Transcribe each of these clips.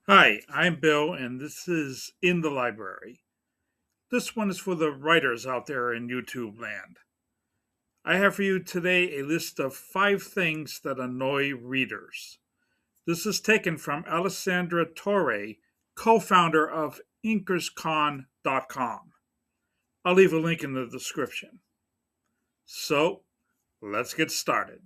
Hi, I'm Bill, and this is In the Library. This one is for the writers out there in YouTube land. I have for you today a list of 5 things that annoy readers. This is taken from Alessandra Torre, co founder of InkersCon.com. I'll leave a link in the description. So, let's get started.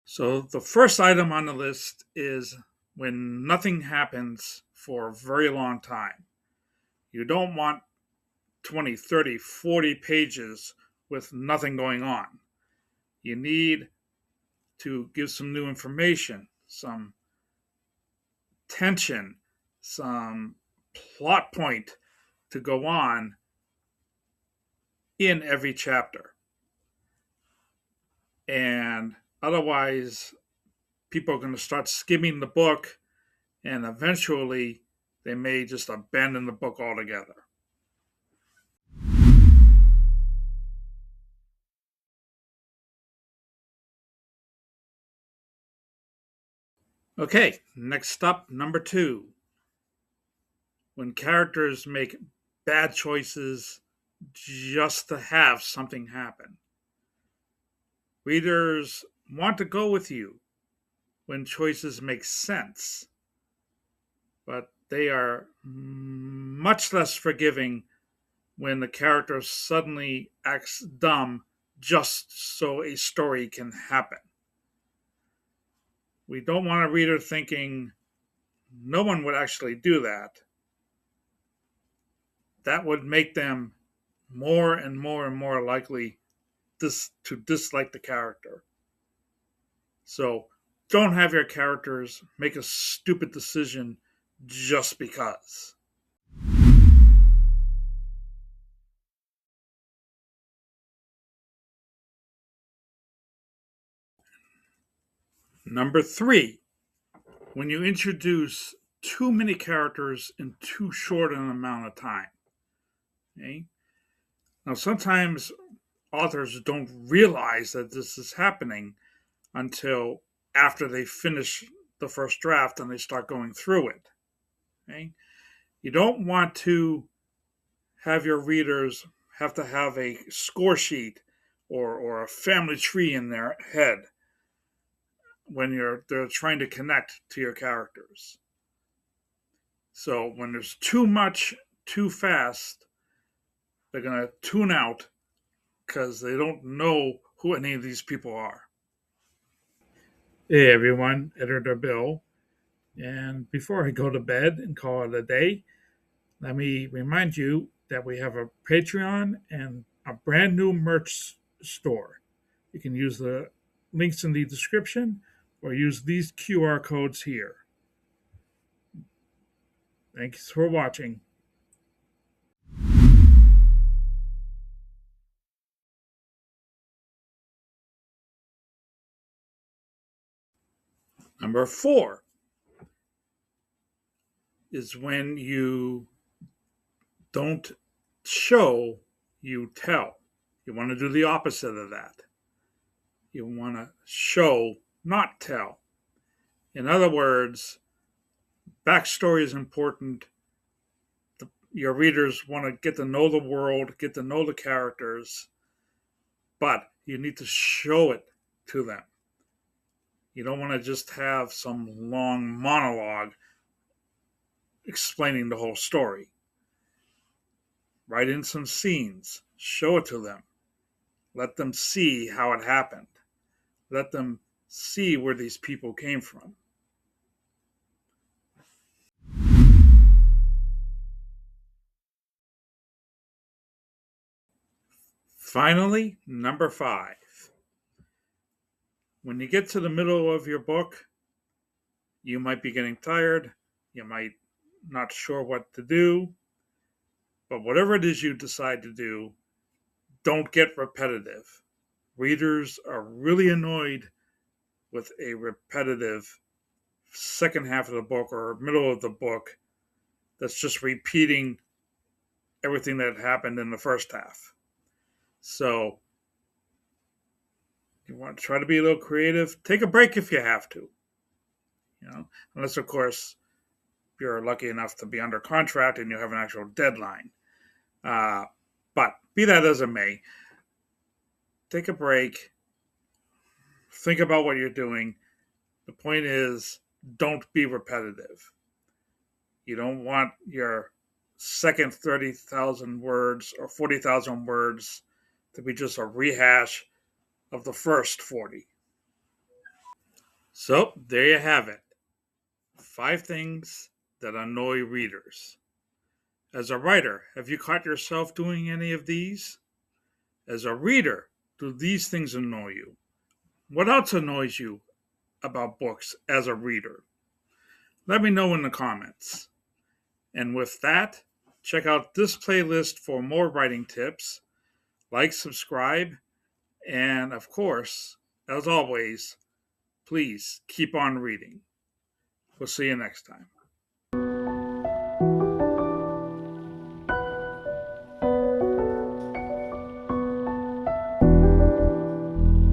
So, the first item on the list is when nothing happens for a very long time. You don't want 20, 30, 40 pages with nothing going on. You need to give some new information, some tension, some plot point to go on in every chapter. And otherwise, people are going to start skimming the book, and eventually, they may just abandon the book altogether. Okay, next up, number 2. When characters make bad choices just to have something happen. Readers want to go with you when choices make sense, but they are much less forgiving when the character suddenly acts dumb just so a story can happen. We don't want a reader thinking no one would actually do that. That would make them more and more and more likely to dislike the character. So don't have your characters make a stupid decision just because. Number 3, when you introduce too many characters in too short an amount of time. Okay? Now, sometimes authors don't realize that this is happening until after they finish the first draft and they start going through it. Okay? You don't want to have your readers have to have a score sheet or a family tree in their head when they're trying to connect to your characters. So when there's too much too fast, they're gonna tune out because they don't know who any of these people are. Hey everyone, Editor Bill. And before I go to bed and call it a day, let me remind you that we have a Patreon and a brand new merch store. You can use the links in the description or use these QR codes here. Thanks for watching. Number 4 is when you don't show, you tell. You want to do the opposite of that. You want to show, not tell. In other words, backstory is important. Your readers want to get to know the world, get to know the characters, but you need to show it to them. You don't want to just have some long monologue explaining the whole story. Write in some scenes, show it to them, let them see how it happened, let them see where these people came from. Finally, number 5. When you get to the middle of your book, you might be getting tired, you might not sure what to do, but whatever it is you decide to do, don't get repetitive. Readers are really annoyed with a repetitive second half of the book or middle of the book that's just repeating everything that happened in the first half. So you want to try to be a little creative. Take a break if you have to. Unless of course you're lucky enough to be under contract and you have an actual deadline. But be that as it may, take a break. Think about what you're doing. The point is, don't be repetitive. You don't want your second 30,000 words or 40,000 words to be just a rehash of the first 40. So, there you have it. 5 things that annoy readers. As a writer, have you caught yourself doing any of these? As a reader, do these things annoy you? What else annoys you about books as a reader? Let me know in the comments. And with that, check out this playlist for more writing tips. Like, subscribe, and of course, as always, please keep on reading. We'll see you next time.